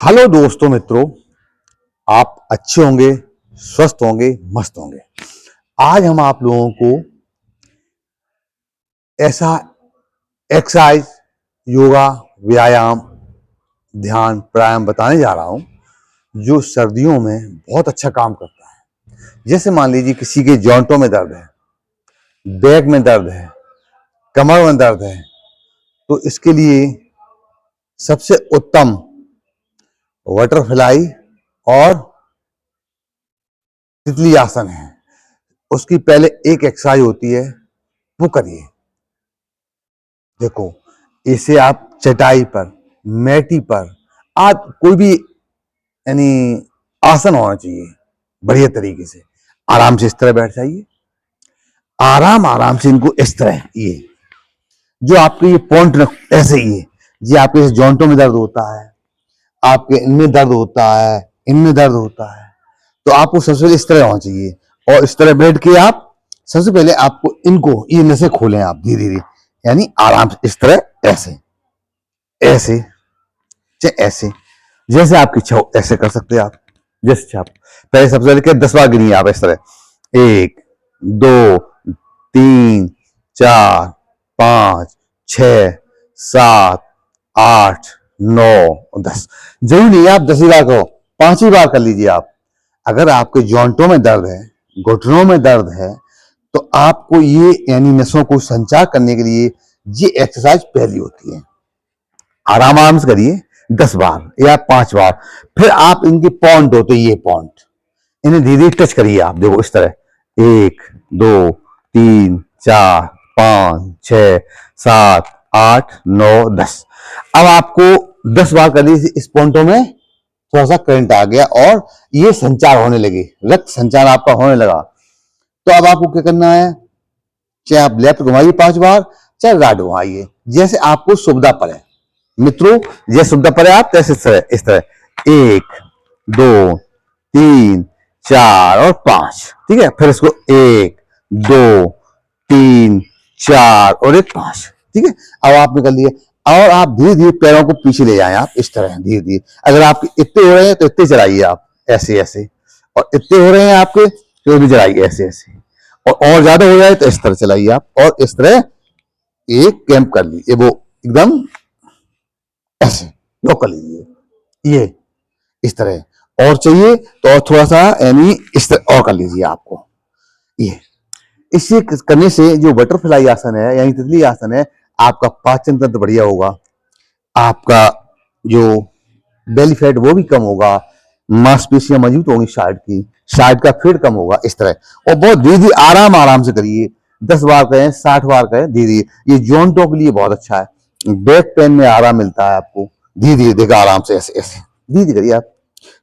Hello दोस्तों मित्रों, आप अच्छे होंगे, स्वस्थ होंगे, मस्त होंगे। आज हम आप लोगों को ऐसा एक्सरसाइज, योगा, व्यायाम, ध्यान, प्राणायाम बताने जा रहा हूं जो सर्दियों में बहुत अच्छा काम करता है। जैसे मान लीजिए किसी के जॉइंटों में दर्द है, बैक में दर्द है, कमर में दर्द है, तो इसके लिए सबसे उत्तम बटरफ्लाई और तितली आसन है। उसकी पहले एक एक्सरसाइज होती है, वो करिए। देखो, इसे आप चटाई पर, मैटी पर, आप कोई भी यानी आसन होना चाहिए बढ़िया तरीके से। आराम से इस तरह बैठ जाइए, आराम आराम से इनको इस तरह, ये जो आपके ये पॉइंट ऐसे ही है, ये आपके जॉइंटों में दर्द होता है, आपके इनमें दर्द होता है, इनमें दर्द होता है, तो आपको सबसे पहले इस तरह होना चाहिए। और इस तरह बैठ के आप सबसे पहले आपको इनको, ये नसें खोलें आप धीरे धीरे, यानी आराम से इस तरह, ऐसे ऐसे चाहे ऐसे, जैसे आपकी इच्छा हो ऐसे कर सकते हैं आप, जैसे इच्छा आप। पहले सबसे पहले 10 बार गिनिए आप इस तरह, 1 2 3 4 5 6 7 8 9 10। जरूरी नहीं आप 10 बार करो, 5 बार कर लीजिए आप। अगर आपके जॉइंटों में दर्द है, घुटनों में दर्द है, तो आपको ये यानी नसों को संचार करने के लिए ये एक्सरसाइज पहली होती है। आराम आराम से करिए 10 बार या 5 बार। फिर आप इनके पॉइंट होते, ये पॉइंट, इन्हें धीरे धीरे टच करिए आप। देखो इस तरह, 1 2 3 4 5 6 7 8 9 10। अब आपको 10 बार कर लीजिए, इस पॉइंटों में थोड़ा सा करंट आ गया और ये संचार होने लगे, रक्त संचार आपका होने लगा। तो अब आपको क्या करना है, चाहे आप लेफ्ट घुमाइए 5 बार, चाहे राइट घुमाइए, जैसे आपको सुविधा पड़े। मित्रों, जैसे सुविधा पड़े आप तैसे इस तरह 1 2 3 4 और 5। ठीक है, फिर इसको 1 2 3 4 और 5। ठीक है, अब आपने कर लिए। और आप धीरे धीरे पैरों को पीछे ले जाएं आप इस तरह धीरे धीरे। अगर आपके इतने हो रहे हैं तो इतने चलाइए आप, ऐसे ऐसे। और इतने हो रहे हैं आपके तो भी चलाइए ऐसे ऐसे। और ज्यादा हो जाए तो इस तरह चलाइए आप, और इस तरह एक कैंप कर लीजिए, वो एकदम ऐसे लॉक कर लीजिए, ये इस तरह। और चाहिए तो और थोड़ा सा यानी इस तरह और कर लीजिए आपको। ये इसे करने से जो बटरफ्लाई आसन है यानी तितली आसन है, आपका पाचन तंत्र बढ़िया होगा, आपका जो बेली फैट वो भी कम होगा, मांसपेशियां मजबूत होंगी, शार्ट का फैट कम होगा इस तरह। और बहुत धीरे धीरे आराम आराम से करिए, 10 बार करें, 60 बार करें, धीरे धीरे। ये जॉइंटों के लिए बहुत अच्छा है, बैक पेन में आराम मिलता है आपको। धीरे धीरे देखा, आराम से ऐसे ऐसे धीरे धीरे करिए आप,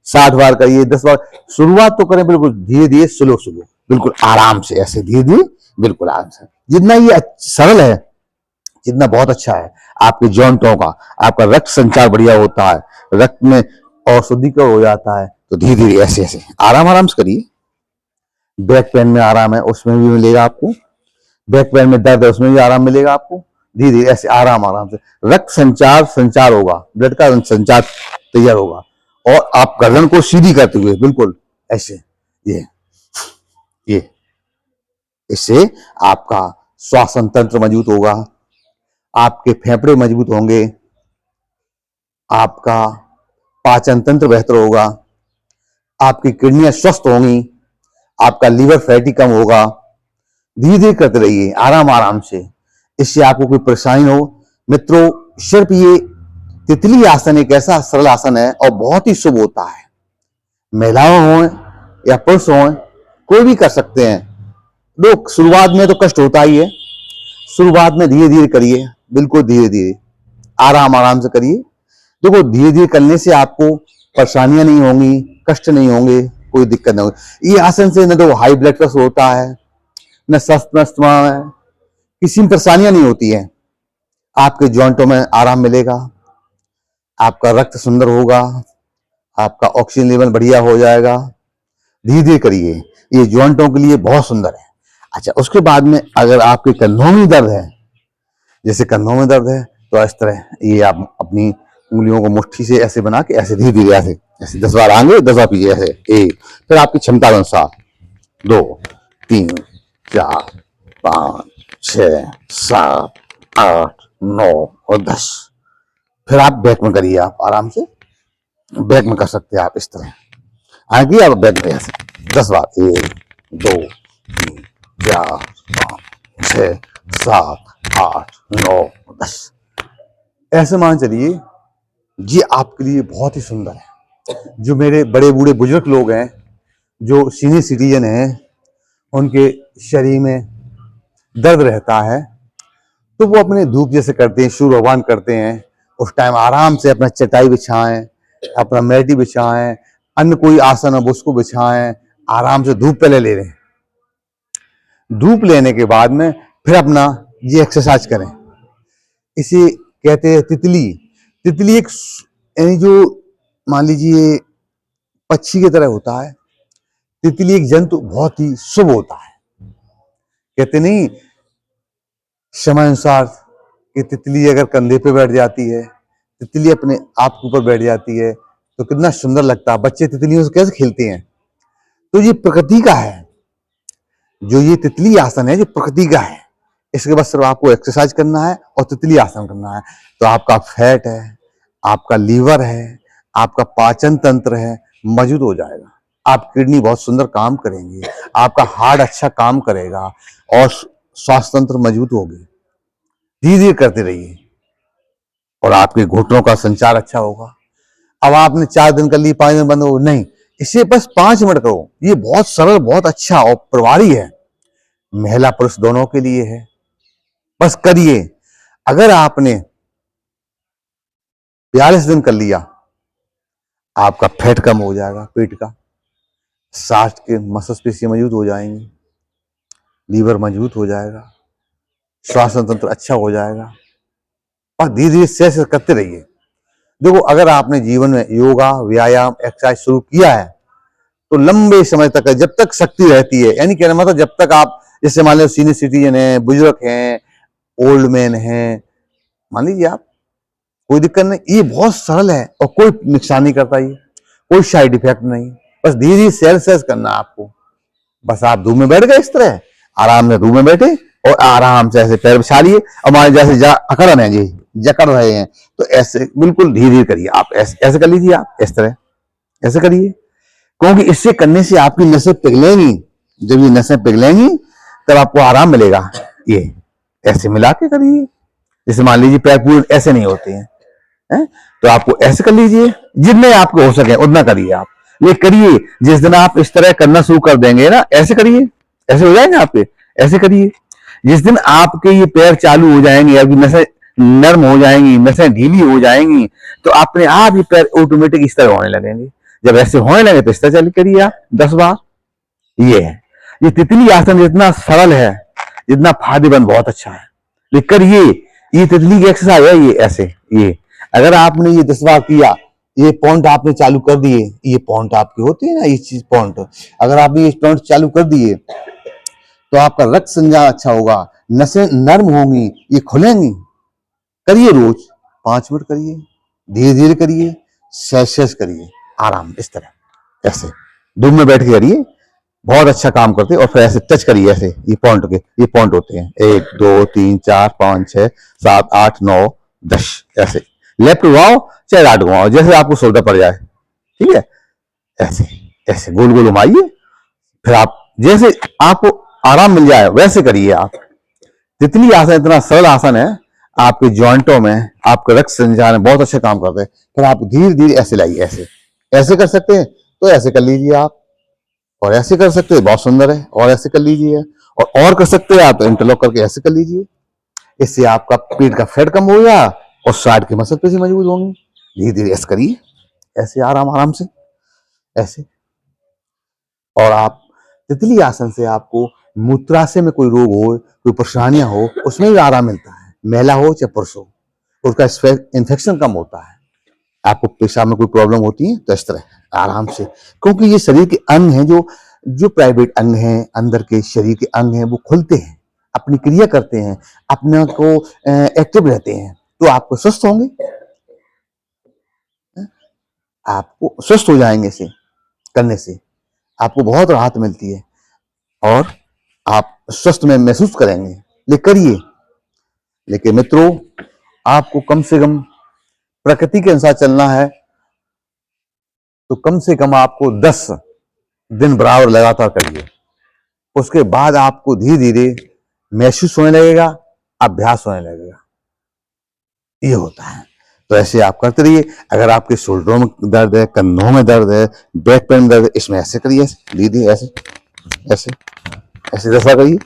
60 बार करिए, 10 बार। शुरुआत तो करें बिल्कुल धीरे धीरे, स्लो स्लो, बिल्कुल आराम से, ऐसे धीरे धीरे, बिल्कुल आराम से। जितना ये सरल है, जितना बहुत अच्छा है। आपके जॉइंटों का, आपका रक्त संचार बढ़िया होता है, रक्त में और शुद्धिकरण हो जाता है। तो धीरे धीरे ऐसे ऐसे आराम आराम से करिए। बैक पेन में आराम है, उसमें भी मिलेगा आपको। बैक पेन में दर्द है, उसमें भी आराम मिलेगा आपको। धीरे धीरे ऐसे आराम आराम से रक्त संचार होगा, ब्लड का संचार तैयार होगा। और आप गर्दन को सीधी करते हुए बिल्कुल ऐसे, ये इससे आपका श्वसन तंत्र मजबूत होगा, आपके फेफड़े मजबूत होंगे, आपका पाचन तंत्र बेहतर होगा, आपकी किडनियां स्वस्थ होंगी, आपका लीवर फैटी कम होगा। धीरे धीरे करते रहिए, आराम आराम से, इससे आपको कोई परेशानी हो। मित्रों, सिर्फ ये तितली आसन एक ऐसा सरल आसन है और बहुत ही शुभ होता है। महिलाओं हो या पुरुष हो, कोई भी कर सकते हैं। लोग शुरुआत में तो कष्ट होता ही है, शुरुआत में धीरे धीरे करिए, बिल्कुल धीरे धीरे, आराम आराम से करिए। देखो, धीरे धीरे करने से आपको परेशानियां नहीं होंगी, कष्ट नहीं होंगे, कोई दिक्कत नहीं होगी। ये आसन से न तो हाई ब्लड प्रेशर होता है, न अस्थमा है, किसी में परेशानियां नहीं होती है। आपके जॉइंटों में आराम मिलेगा, आपका रक्त सुंदर होगा, आपका ऑक्सीजन लेवल बढ़िया हो जाएगा। धीरे धीरे करिए, ये जॉइंटों के लिए बहुत सुंदर है। अच्छा, उसके बाद में अगर आपके कंधों में दर्द है, जैसे कंधों में दर्द है, तो इस तरह ये आप अपनी उंगलियों को मुट्ठी से ऐसे बना के ऐसे धीरे धीरे ऐसे ऐसे 10 बार आगे 10 बार पीछे ऐसे एक, फिर आपकी क्षमता के अनुसार 2 3 4 5 6 7 8 9 और 10। फिर आप बैक में करिए, आप आराम से बैक में कर सकते हैं आप इस तरह आगे आप बैक में ऐसे 10 बार 1 2 3 4 5 6 7 8 9 10। ऐसे मान चलिए ये आपके लिए बहुत ही सुंदर है। जो मेरे बड़े बूढ़े बुजुर्ग लोग हैं, जो सीनियर सिटीजन हैं, उनके शरीर में दर्द रहता है, तो वो अपने धूप जैसे करते हैं, सूर्य भगवान करते हैं, उस टाइम आराम से अपना चटाई बिछाएं, अपना मैटी बिछाएं, अन्य कोई आसन हो उसको बिछाएं, आराम से धूप पहले ले लें। धूप लेने के बाद में फिर अपना ये एक्सरसाइज करें। इसे कहते हैं तितली। तितली एक यानी जो मान लीजिए पक्षी की तरह होता है। तितली एक जंतु बहुत ही शुभ होता है। कहते नहीं समय अनुसार कि तितली अगर कंधे पे बैठ जाती है, तितली अपने आप के ऊपर बैठ जाती है, तो कितना सुंदर लगता है। बच्चे तितलियों से कैसे खेलते हैं। तो ये प्रकृति का है। जो ये तितली आसन है, ये प्रकृति का है। इसके बाद सिर्फ आपको एक्सरसाइज करना है और तितली आसन करना है, तो आपका फैट है, आपका लीवर है, आपका पाचन तंत्र है, मजबूत हो जाएगा। आप किडनी बहुत सुंदर काम करेंगे, आपका हार्ट अच्छा काम करेगा और स्वास्थ्य तंत्र मजबूत होगी। धीरे धीरे करते रहिए और आपके घुटनों का संचार अच्छा होगा। अब आपने 4 दिन कर ली, 5 दिन बंद हो नहीं, इसे बस 5 मिनट करो। ये बहुत सरल, बहुत अच्छा और प्रभावी है। महिला पुरुष दोनों के लिए है। बस करिए। अगर आपने 42 दिन कर लिया, आपका फैट कम हो जाएगा, पेट का, सांस के मांसपेशियां मजबूत हो जाएंगी, लीवर मजबूत हो जाएगा, श्वास तंत्र अच्छा हो जाएगा। और धीरे धीरे से करते रहिए। देखो, अगर आपने जीवन में योगा, व्यायाम, एक्सरसाइज शुरू किया है, तो लंबे समय तक है, जब तक शक्ति रहती है। यानी कहना मतलब जब तक आप, जैसे मान लो सीनियर सिटीजन है, बुजुर्ग हैं, ओल्ड मैन है, मान लीजिए आप, कोई दिक्कत नहीं। ये बहुत सरल है और कोई नुकसान नहीं करता, ये कोई साइड इफेक्ट नहीं। बस धीरे धीरे सेल्स करना आपको। बस आप धूप में बैठ गए, इस तरह आराम से धूप में बैठे और आराम से ऐसे पैर बिछा लिए। हमारे जैसे अकड़न है जी, जकड़ रहे हैं, तो ऐसे बिल्कुल धीरे धीरे करिए। आप ऐसे कर लीजिए, आप इस तरह ऐसे करिए, क्योंकि इससे करने से आपकी नसें पिघलेंगी। जब ये नसें पिघलेंगी तब आपको आराम मिलेगा। ये ऐसे मिला के करिए। जैसे मान लीजिए पैर पूरे ऐसे नहीं होते हैं, तो आपको ऐसे कर लीजिए। जितने आपको हो सके उतना करिए आप। ये करिए, जिस दिन आप इस तरह करना शुरू कर देंगे ना, ऐसे करिए, ऐसे हो जाएंगे आपके, ऐसे करिए। जिस दिन आपके ये पैर चालू हो जाएंगे, आपकी नसें नर्म हो जाएंगी, नसें ढीली हो जाएंगी, तो अपने आप ये पैर ऑटोमेटिक इस तरह होने लगेंगे। जब ऐसे होने लगे तो इस तरह चल करिए आप 10 बार। ये है, ये तितली आसन जितना सरल है, जितना फायदेमंद, बहुत अच्छा है। लेकिन करिए, ये तितली की एक्सरसाइज है। ये ऐसे, ये अगर आपने ये 10 बार किया, ये पॉइंट आपने चालू कर दिए, ये पॉइंट आपके होते हैं ना, ये चीज पॉइंट, अगर आपने ये पॉइंट चालू कर दिए तो आपका रक्त संचार अच्छा होगा, नसें नर्म होंगी, ये खुलेंगी। करिए, रोज 5 मिनट करिए, धीरे धीरे करिए, सहज करिए, आराम इस तरह ऐसे धूप में बैठ के करिए, बहुत अच्छा काम करते हैं। और फिर ऐसे टच करिए, ऐसे ये पॉइंट होते हैं 1 2 3 4 5 6 7 8 9 10। ऐसे लेफ्ट घुमाओ चाहे राइट घुमाओ, जैसे आपको सुविधा पड़ जाए, ठीक है। ऐसे ऐसे गोल गोल घुमाइए, फिर आप जैसे आपको आराम मिल जाए वैसे करिए आप। तितली आसन इतना सरल आसन है, आपके जॉइंटों में, आपके रक्त संचार में बहुत अच्छे काम करते हैं। फिर आप धीरे धीरे ऐसे लाइए, ऐसे ऐसे कर सकते हैं तो ऐसे कर लीजिए आप, और ऐसे कर सकते हैं, बहुत सुंदर है, और ऐसे कर लीजिए, और कर सकते हैं आप तो इंटरलॉक करके ऐसे कर लीजिए। इससे आपका पेट का फैट कम होगा और साइड की मांसपेशी मजबूत होंगी। धीरे धीरे ऐसे करिए, ऐसे आराम आराम से ऐसे। और आप तितली आसन से आपको मूत्राशय में कोई रोग हो, कोई परेशानियां हो, उसमें भी आराम मिलता है। महिला हो चाहे पुरुष हो, उसका इन्फेक्शन कम होता है। आपको पेशाब में कोई प्रॉब्लम होती है तो इस तरह आराम से, क्योंकि ये शरीर के अंग हैं, जो प्राइवेट अंग हैं, अंदर के शरीर के अंग हैं, वो खुलते हैं, अपनी क्रिया करते हैं, अपने को एक्टिव रहते हैं, तो आपको स्वस्थ होंगे। आपको स्वस्थ हो जाएंगे। इसे करने से आपको बहुत राहत मिलती है और आप स्वस्थ में महसूस करेंगे। ये करिए। लेकिन मित्रों, आपको कम से कम प्रकृति के अनुसार चलना है तो कम से कम आपको 10 दिन बराबर लगातार करिए। उसके बाद आपको धीरे धीरे महसूस होने लगेगा, अभ्यास होने लगेगा। ये होता है। तो ऐसे आप करते रहिए। अगर आपके शोल्डरों में दर्द है, कंधों में दर्द है, बैक पेन दर्द है, इसमें ऐसे करिए, दीदी ऐसे ऐसे ऐसे 10 बार करिए।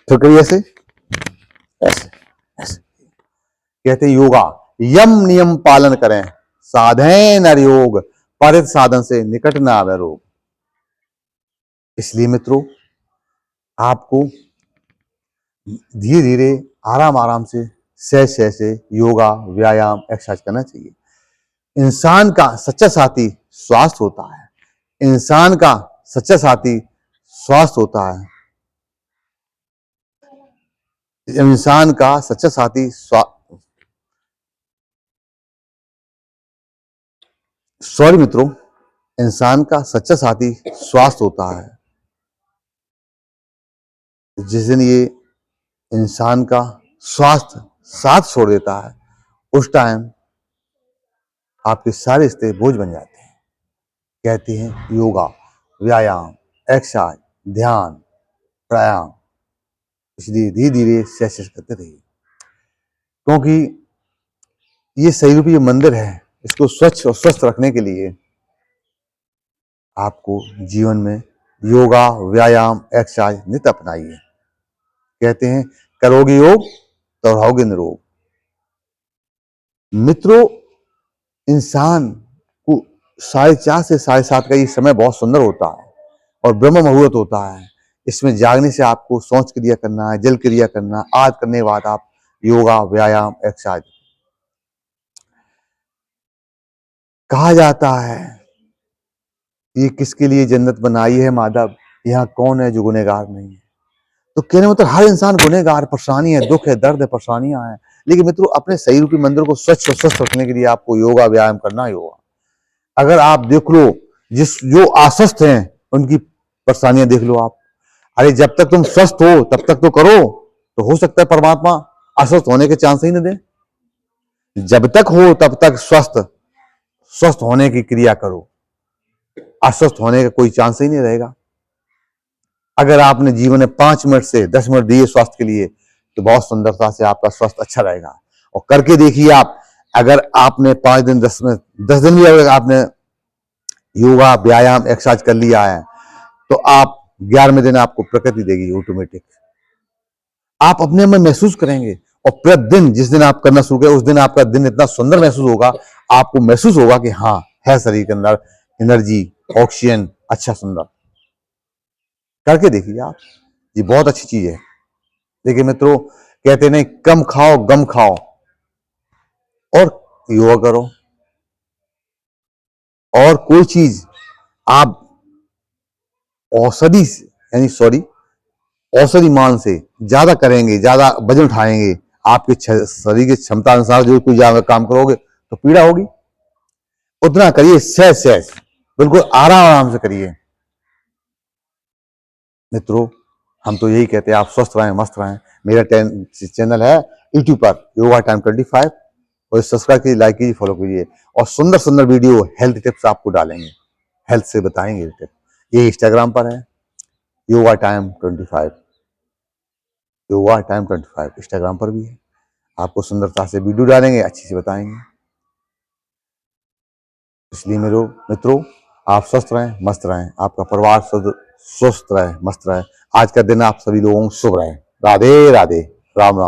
फिर करिए ऐसे ऐसे ऐसे। कहते हैं योगा यम नियम पालन करें, साधे नर योग, परित साधन से निकट न आवे रोग। इसलिए मित्रों, आपको धीरे धीरे आराम आराम से सहज सहज से योगा, व्यायाम, एक्सरसाइज करना चाहिए। इंसान का सच्चा साथी स्वास्थ्य होता है। इंसान का सच्चा साथी स्वास्थ्य होता है। इंसान का सच्चा साथी सॉरी मित्रों, इंसान का सच्चा साथी स्वास्थ्य होता है। जिस दिन ये इंसान का स्वास्थ्य साथ छोड़ देता है, उस टाइम आपके सारे रिश्ते बोझ बन जाते हैं। कहते हैं योगा, व्यायाम, एक्सरसाइज, ध्यान, प्राणायाम, इसलिए धीरे धीरे सहज करते रहिए। क्योंकि ये सही रूपी मंदिर है, इसको स्वच्छ और स्वस्थ रखने के लिए आपको जीवन में योगा, व्यायाम, एक्सरसाइज नित अपनाइए। कहते हैं करोगे योग तो रहोगे निरोग। मित्रों, इंसान को 4:30 से 7:30 का ये समय बहुत सुंदर होता है और ब्रह्म मुहूर्त होता है। इसमें जागने से आपको शौच क्रिया करना है, जल क्रिया करना, आज करने के बाद आप योगा, व्यायाम, एक्सरसाइज। कहा जाता है ये किसके लिए जन्नत बनाई है माधव, यहाँ कौन है जो गुनहगार नहीं है। तो कहने मतलब हर इंसान गुनहगार, परेशानी है, दुख है, दर्द है, परेशानियां हैं। लेकिन मित्रों, अपने सही रूपी मंदिर को स्वच्छ और स्वस्थ रखने के लिए आपको योगा, व्यायाम करना ही होगा। अगर आप देख लो, जो अस्वस्थ हैं उनकी परेशानियां देख लो आप। अरे जब तक तुम स्वस्थ हो तब तक तो करो, तो हो सकता है परमात्मा अस्वस्थ होने के चांस ही न दे। जब तक हो तब तक स्वस्थ होने की क्रिया करो, अस्वस्थ होने का कोई चांस ही नहीं रहेगा। अगर आपने जीवन में 5 मिनट से 10 मिनट दिए स्वास्थ्य के लिए, तो बहुत सुंदरता से आपका स्वास्थ्य अच्छा रहेगा। और करके देखिए आप, अगर आपने 5 दिन 10 दिन भी अगर आपने योगा, व्यायाम, एक्सरसाइज कर लिया है, तो आप 11वें दिन आपको प्रकृति देगी ऑटोमेटिक। आप अपने में महसूस करेंगे और प्रतिदिन जिस दिन आप करना शुरू करें, उस दिन आपका दिन इतना सुंदर महसूस होगा। आपको महसूस होगा कि हाँ, है शरीर के अंदर एनर्जी, ऑक्सीजन, अच्छा सुंदर। करके देखिए आप, ये बहुत अच्छी चीज है। देखिए मित्रों, कहते नहीं कम खाओ गम खाओ और योगा करो। और कोई चीज आप औषधि यानी औषधि मान से ज्यादा करेंगे, ज्यादा वजन उठाएंगे, आपके शरीर की क्षमता अनुसार जो कोई ज्यादा काम करोगे तो पीड़ा होगी। उतना करिए, सहज सहज, बिल्कुल आराम आराम से करिए। मित्रों, हम तो यही कहते हैं आप स्वस्थ रहें, मस्त रहें। मेरा चैनल है यूट्यूब पर योगा टाइम 25, और सब्सक्राइब कीजिए, लाइक कीजिए, फॉलो कीजिए। और सुंदर सुंदर वीडियो हेल्थ टिप्स आपको डालेंगे, हेल्थ से बताएंगे टिप। ये इंस्टाग्राम पर है yoga time 25, yoga time 25 Instagram पर भी है। आपको सुंदरता से वीडियो डालेंगे, अच्छी से बताएंगे। इसलिए मेरे मित्रों, आप स्वस्थ रहें, मस्त रहें, आपका परिवार स्वस्थ रहे, मस्त रहे। आज का दिन आप सभी लोगों को शुभ रहे। राधे राधे, राम राम।